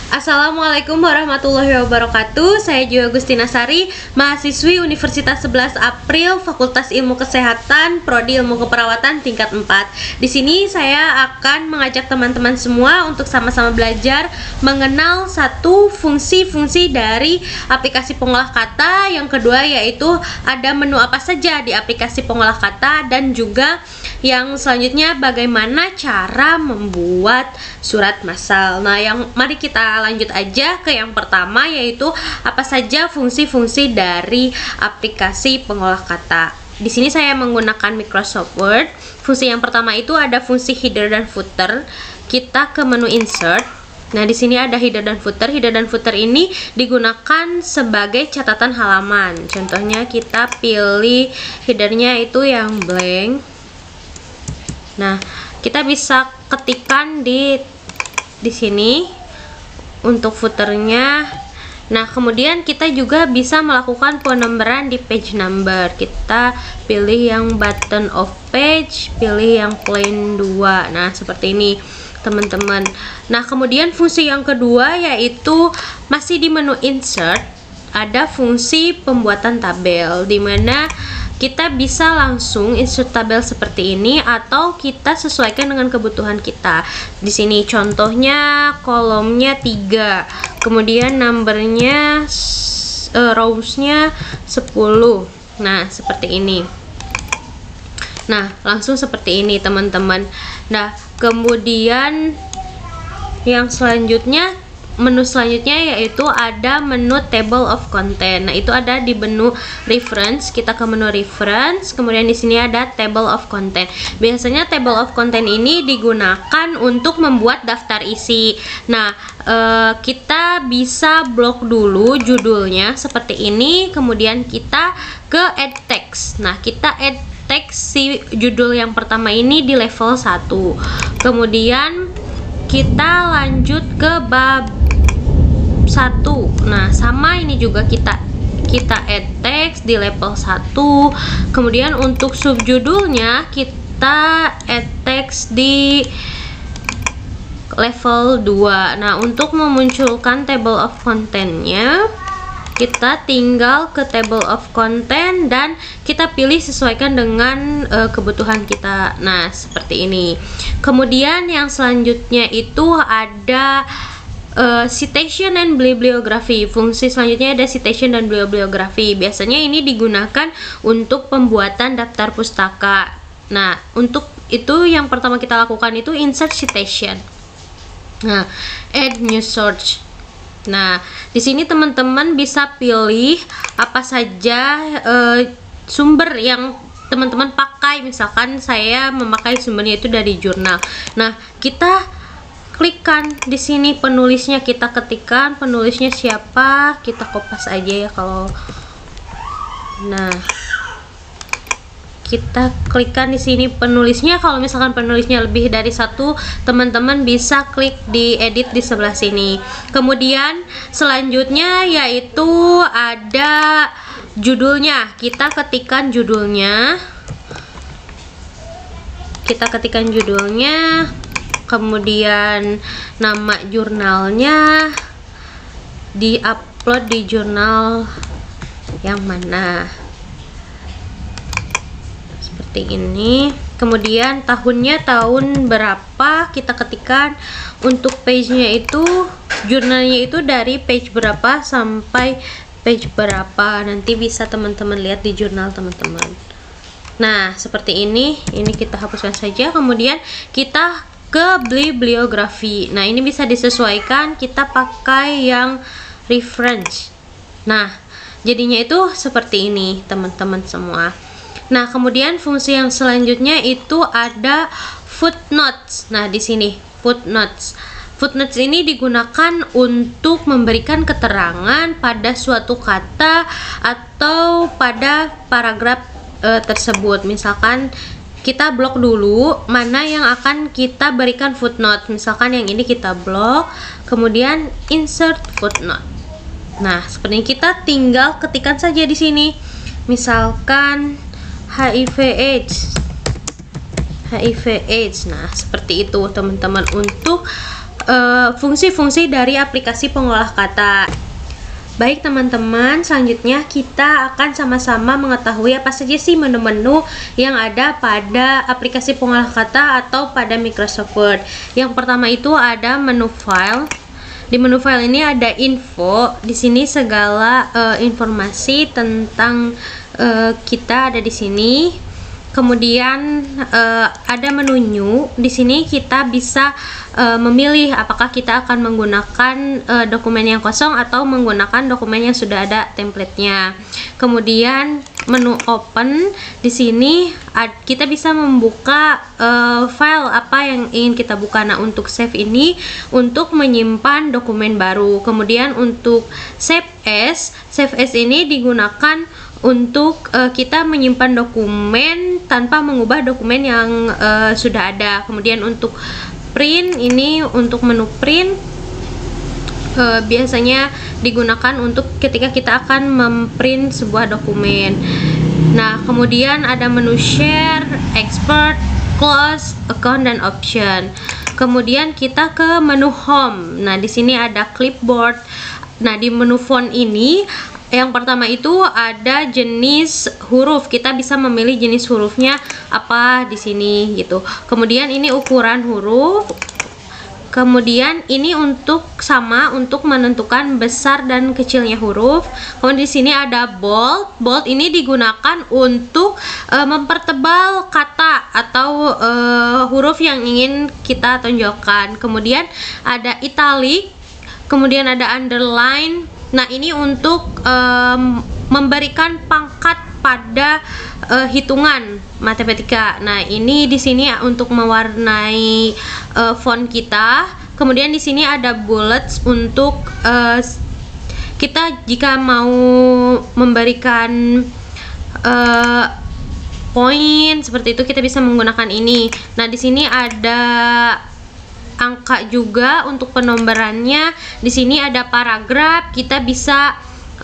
Assalamualaikum warahmatullahi wabarakatuh. Saya Joy Agustina Sari, mahasiswi Universitas 11 April, Fakultas Ilmu Kesehatan, Prodi Ilmu Keperawatan tingkat 4. Di sini saya akan mengajak teman-teman semua untuk sama-sama belajar mengenal satu fungsi-fungsi dari aplikasi pengolah kata. Yang kedua yaitu ada menu apa saja di aplikasi pengolah kata, dan juga yang selanjutnya bagaimana cara membuat surat massal. Nah, mari kita lanjut aja ke yang pertama, yaitu apa saja fungsi-fungsi dari aplikasi pengolah kata. Di sini saya menggunakan Microsoft Word. Fungsi yang pertama itu ada fungsi header dan footer. Kita ke menu insert. Nah, di sini ada header dan footer. Header dan footer ini digunakan sebagai catatan halaman. Contohnya kita pilih headernya itu yang blank. Nah, kita bisa ketikkan di sini untuk footernya. Nah, kemudian kita juga bisa melakukan penomboran di page number. Kita pilih yang button of page, pilih yang plain 2. Nah, seperti ini teman-teman. Nah, kemudian fungsi yang kedua yaitu masih di menu insert, ada fungsi pembuatan tabel, di mana kita bisa langsung insert tabel seperti ini atau kita sesuaikan dengan kebutuhan kita. Di sini contohnya kolomnya 3, kemudian numbernya rowsnya 10. Nah, seperti ini. Nah, langsung seperti ini teman-teman. Nah, kemudian yang selanjutnya, menu selanjutnya yaitu ada menu table of content. Nah, itu ada di menu reference. Kita ke menu reference, kemudian di sini ada table of content. Biasanya table of content ini digunakan untuk membuat daftar isi. Nah, kita bisa blok dulu judulnya seperti ini, kemudian kita ke add text. Nah, kita add text si judul yang pertama ini di level 1. Kemudian kita lanjut ke bab 1. Nah, sama ini juga kita add text di level 1. Kemudian untuk subjudulnya kita add text di level 2. Nah, untuk memunculkan table of contentnya, kita tinggal ke table of content dan kita pilih sesuaikan dengan kebutuhan kita. Nah, seperti ini. Kemudian yang selanjutnya itu ada citation and bibliography. Fungsi selanjutnya ada citation dan bibliography. Biasanya ini digunakan untuk pembuatan daftar pustaka. Nah, untuk itu yang pertama kita lakukan itu insert citation. Nah, add new source. Nah, di sini teman-teman bisa pilih apa saja sumber yang teman-teman pakai. Misalkan saya memakai sumbernya itu dari jurnal. Nah, kita klikkan di sini penulisnya, kita ketikkan penulisnya siapa, kita kopas aja ya kalau. Nah, kita klikkan di sini penulisnya. Kalau misalkan penulisnya lebih dari 1, teman-teman bisa klik di edit di sebelah sini. Kemudian selanjutnya yaitu ada judulnya. Kita ketikkan judulnya. Kemudian nama jurnalnya, di-upload di jurnal yang mana, seperti ini. Kemudian tahunnya tahun berapa kita ketikkan. Untuk page-nya itu, jurnalnya itu dari page berapa sampai page berapa, nanti bisa teman-teman lihat di jurnal teman-teman. Nah, seperti ini kita hapuskan saja. Kemudian kita ke bibliografi. Nah, ini bisa disesuaikan, kita pakai yang reference. Nah, jadinya itu seperti ini teman-teman semua. Nah, kemudian fungsi yang selanjutnya itu ada footnotes. Nah, di sini footnotes. Footnotes ini digunakan untuk memberikan keterangan pada suatu kata atau pada paragraf tersebut. Misalkan kita blok dulu mana yang akan kita berikan footnote. Misalkan yang ini kita blok, kemudian insert footnote. Nah, seperti ini kita tinggal ketikkan saja di sini. Misalkan HIV/AIDS. Nah, seperti itu teman-teman untuk fungsi-fungsi dari aplikasi pengolah kata. Baik teman-teman, selanjutnya kita akan sama-sama mengetahui apa saja sih menu-menu yang ada pada aplikasi pengolah kata atau pada Microsoft Word. Yang pertama itu ada menu file. Di menu file ini ada info. Di sini segala informasi tentang kita ada di sini. Kemudian ada menu new. Di sini kita bisa memilih apakah kita akan menggunakan dokumen yang kosong atau menggunakan dokumen yang sudah ada template-nya. Kemudian menu open. Di sini kita bisa membuka file apa yang ingin kita buka. Nah, untuk save ini untuk menyimpan dokumen baru. Kemudian untuk save as ini digunakan untuk kita menyimpan dokumen tanpa mengubah dokumen yang sudah ada. Kemudian untuk print ini untuk menu print biasanya digunakan untuk ketika kita akan memprint sebuah dokumen. Nah, kemudian ada menu share, export, close, account, dan option. Kemudian kita ke menu home. Nah, di sini ada clipboard. Nah, di menu font ini yang pertama itu ada jenis huruf. Kita bisa memilih jenis hurufnya apa di sini gitu. Kemudian ini ukuran huruf. Kemudian ini untuk menentukan besar dan kecilnya huruf. Kemudian di sini ada bold. Bold ini digunakan untuk mempertebal kata atau huruf yang ingin kita tonjolkan. Kemudian ada italic. Kemudian ada underline. Nah, ini untuk memberikan pangkat pada hitungan matematika. Nah, ini di sini untuk mewarnai font kita. Kemudian di sini ada bullets untuk kita jika mau memberikan poin seperti itu kita bisa menggunakan ini. Nah, di sini ada angka juga untuk penomborannya. Di sini ada paragraf, kita bisa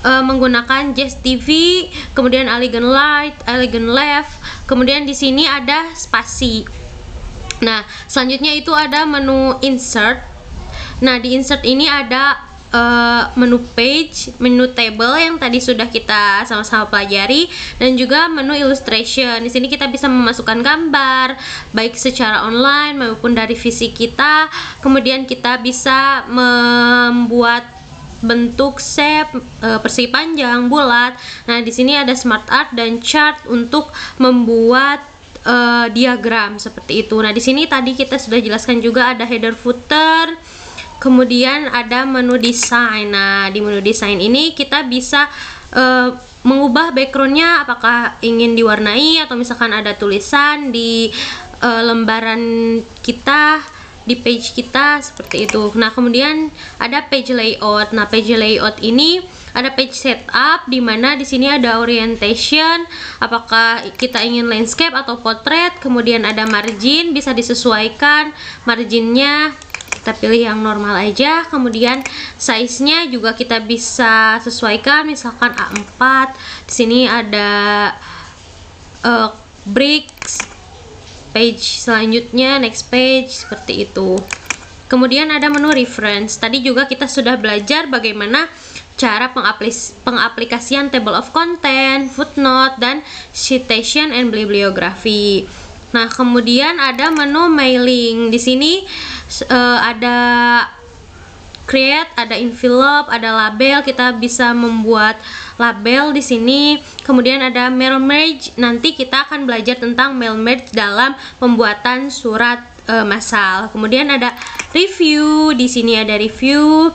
menggunakan Just TV, kemudian elegant right, elegant left, kemudian di sini ada spasi. Nah, selanjutnya itu ada menu insert. Nah, di insert ini ada menu page, menu table yang tadi sudah kita sama-sama pelajari, dan juga menu illustration. Di sini kita bisa memasukkan gambar baik secara online maupun dari fisik kita. Kemudian kita bisa membuat bentuk shape, persegi panjang, bulat. Nah, di sini ada smart art dan chart untuk membuat diagram seperti itu. Nah, di sini tadi kita sudah jelaskan juga ada header, footer. Kemudian ada menu desain. Nah, di menu desain ini kita bisa mengubah backgroundnya apakah ingin diwarnai atau misalkan ada tulisan di lembaran kita, di page kita seperti itu. Nah, kemudian ada page layout. Nah, page layout ini ada page setup di mana di sini ada orientation, apakah kita ingin landscape atau portrait. Kemudian ada margin, bisa disesuaikan marginnya. Kita pilih yang normal aja. Kemudian size-nya juga kita bisa sesuaikan, misalkan A4. Di sini ada bricks, page selanjutnya, next page, seperti itu. Kemudian ada menu reference. Tadi juga kita sudah belajar bagaimana cara pengaplikasian table of content, footnote, dan citation and bibliography. Nah, kemudian ada menu mailing. Di sini ada create, ada envelope, ada label. Kita bisa membuat label di sini. Kemudian ada mail merge. Nanti kita akan belajar tentang mail merge dalam pembuatan surat massal. Kemudian ada review. Di sini ada review.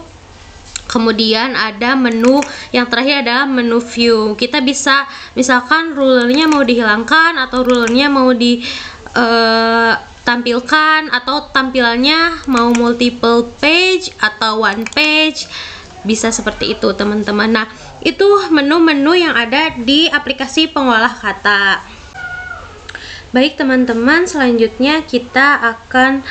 Kemudian ada menu yang terakhir adalah menu view. Kita bisa misalkan rulernya mau dihilangkan atau rulernya mau ditampilkan atau tampilannya mau multiple page atau one page. Bisa seperti itu, teman-teman. Nah, itu menu-menu yang ada di aplikasi pengolah kata. Baik teman-teman, selanjutnya kita akan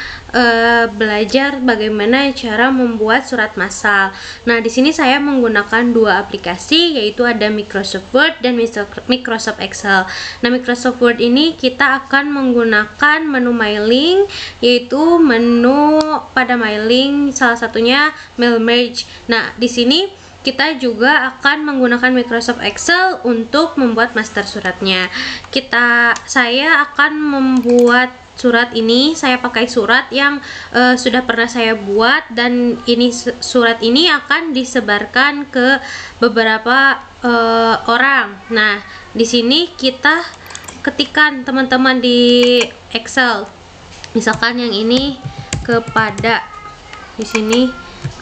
belajar bagaimana cara membuat surat massal. Nah, di sini saya menggunakan dua aplikasi, yaitu ada Microsoft Word dan Microsoft Excel. Nah, Microsoft Word ini kita akan menggunakan menu mailing, yaitu menu pada mailing salah satunya mail merge. Nah, di sini kita juga akan menggunakan Microsoft Excel untuk membuat master suratnya. Saya akan membuat surat ini. Saya pakai surat yang sudah pernah saya buat, dan surat ini akan disebarkan ke beberapa orang. Nah, di sini kita ketikkan teman-teman di Excel. Misalkan yang ini kepada, di sini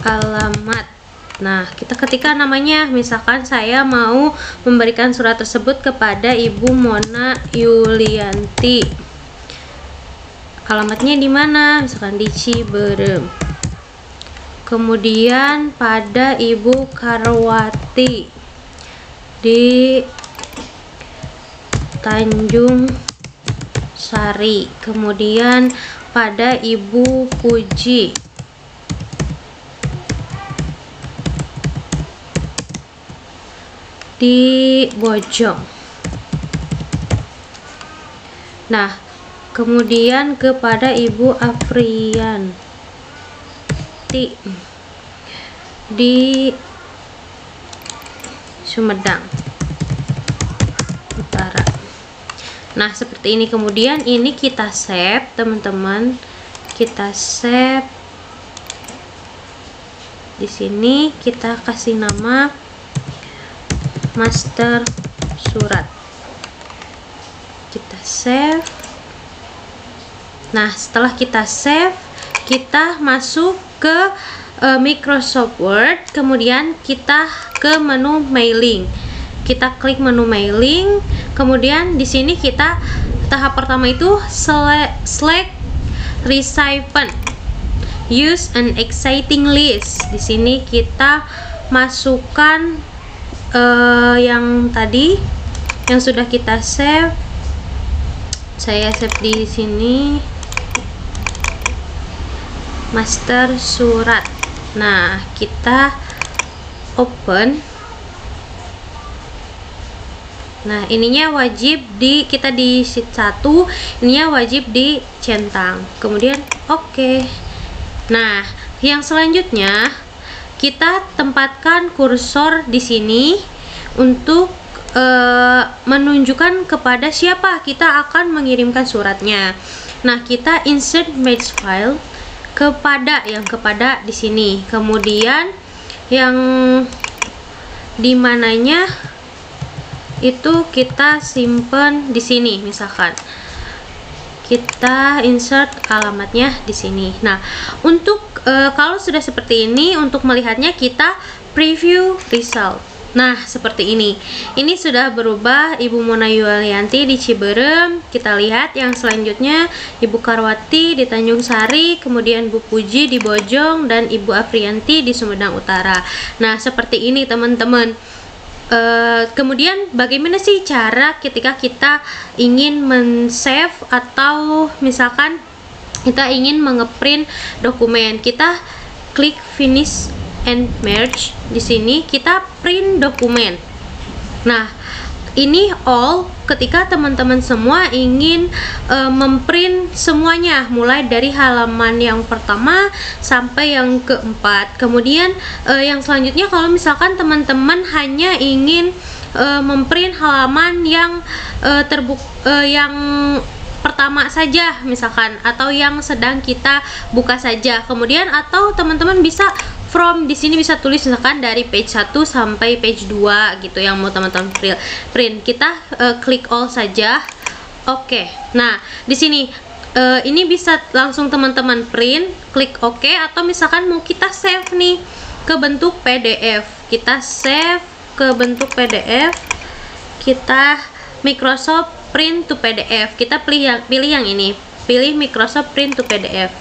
alamat. Nah, kita ketikkan namanya. Misalkan saya mau memberikan surat tersebut kepada Ibu Mona Yulianti. Alamatnya di mana? Misalkan di Ciberem. Kemudian pada Ibu Karwati di Tanjung Sari. Kemudian pada Ibu Puji di Bojong. Nah, kemudian kepada Ibu Afrianti di Sumedang Utara. Nah, seperti ini. Kemudian ini kita save, teman-teman. Kita save. Di sini kita kasih nama master surat. Kita save. Nah, setelah kita save, kita masuk ke Microsoft Word, kemudian kita ke menu mailing. Kita klik menu mailing, kemudian di sini kita tahap pertama itu select recipient, use an exciting list. Di sini kita masukkan yang tadi yang sudah kita save. Saya save di sini master surat. Nah, kita open. Nah, ininya wajib kita di sheet 1, ininya wajib dicentang. Kemudian oke. Nah, yang selanjutnya kita tempatkan kursor di sini untuk menunjukkan kepada siapa kita akan mengirimkan suratnya. Nah, kita insert match file kepada di sini. Kemudian yang dimananya itu kita simpan di sini. Misalkan kita insert alamatnya di sini. Nah, untuk kalau sudah seperti ini, untuk melihatnya kita preview result. Nah, seperti ini. Ini sudah berubah Ibu Mona Yulianti di Ciberem. Kita lihat yang selanjutnya Ibu Karwati di Tanjung Sari, kemudian Bu Puji di Bojong, dan Ibu Afrianti di Sumedang Utara. Nah, seperti ini teman-teman. Kemudian bagaimana sih cara ketika kita ingin men-save atau misalkan kita ingin mengeprint dokumen? Kita klik finish and merge. Di sini kita print dokumen. Nah, ini all ketika teman-teman semua ingin memprint semuanya, mulai dari halaman yang pertama sampai yang keempat. Kemudian yang selanjutnya, kalau misalkan teman-teman hanya ingin memprint halaman yang yang pertama saja misalkan, atau yang sedang kita buka saja. Kemudian atau teman-teman bisa from, di sini bisa tulis misalkan dari page 1 sampai page 2 gitu yang mau teman-teman print. Kita klik all saja. Oke. Nah, di sini ini bisa langsung teman-teman print, klik OK, atau misalkan mau kita save nih ke bentuk PDF. Kita save ke bentuk PDF. Kita Microsoft Print to PDF. Kita pilih yang ini. Pilih Microsoft Print to PDF.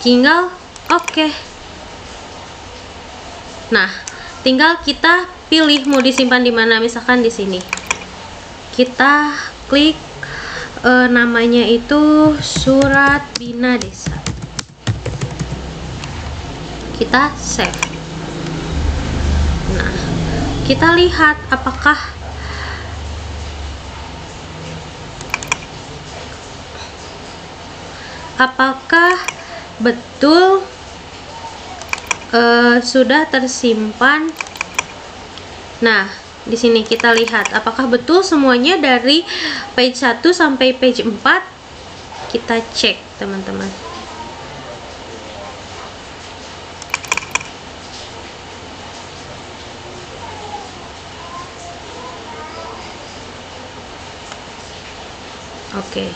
Tinggal OK. Nah, tinggal kita pilih mau disimpan di mana, misalkan di sini. Kita klik namanya itu Surat Bina Desa. Kita save. Nah, kita lihat apakah betul sudah tersimpan. Nah, di sini kita lihat apakah betul semuanya dari page 1 sampai page 4. Kita cek, teman-teman. Oke.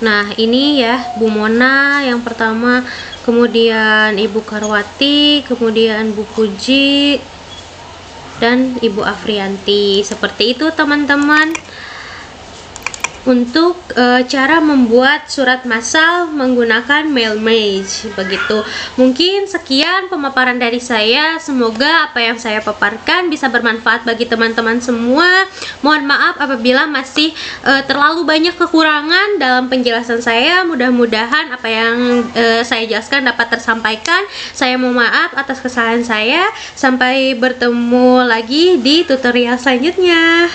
Nah, ini ya Bu Mona yang pertama, kemudian Ibu Karwati, kemudian Bu Puji, dan Ibu Afrianti. Seperti itu, teman-teman, untuk cara membuat surat massal menggunakan Mailmage. Begitu. Mungkin sekian pemaparan dari saya. Semoga apa yang saya paparkan bisa bermanfaat bagi teman-teman semua. Mohon maaf apabila masih terlalu banyak kekurangan dalam penjelasan saya. Mudah-mudahan apa yang saya jelaskan dapat tersampaikan. Saya mohon maaf atas kesalahan saya. Sampai bertemu lagi di tutorial selanjutnya.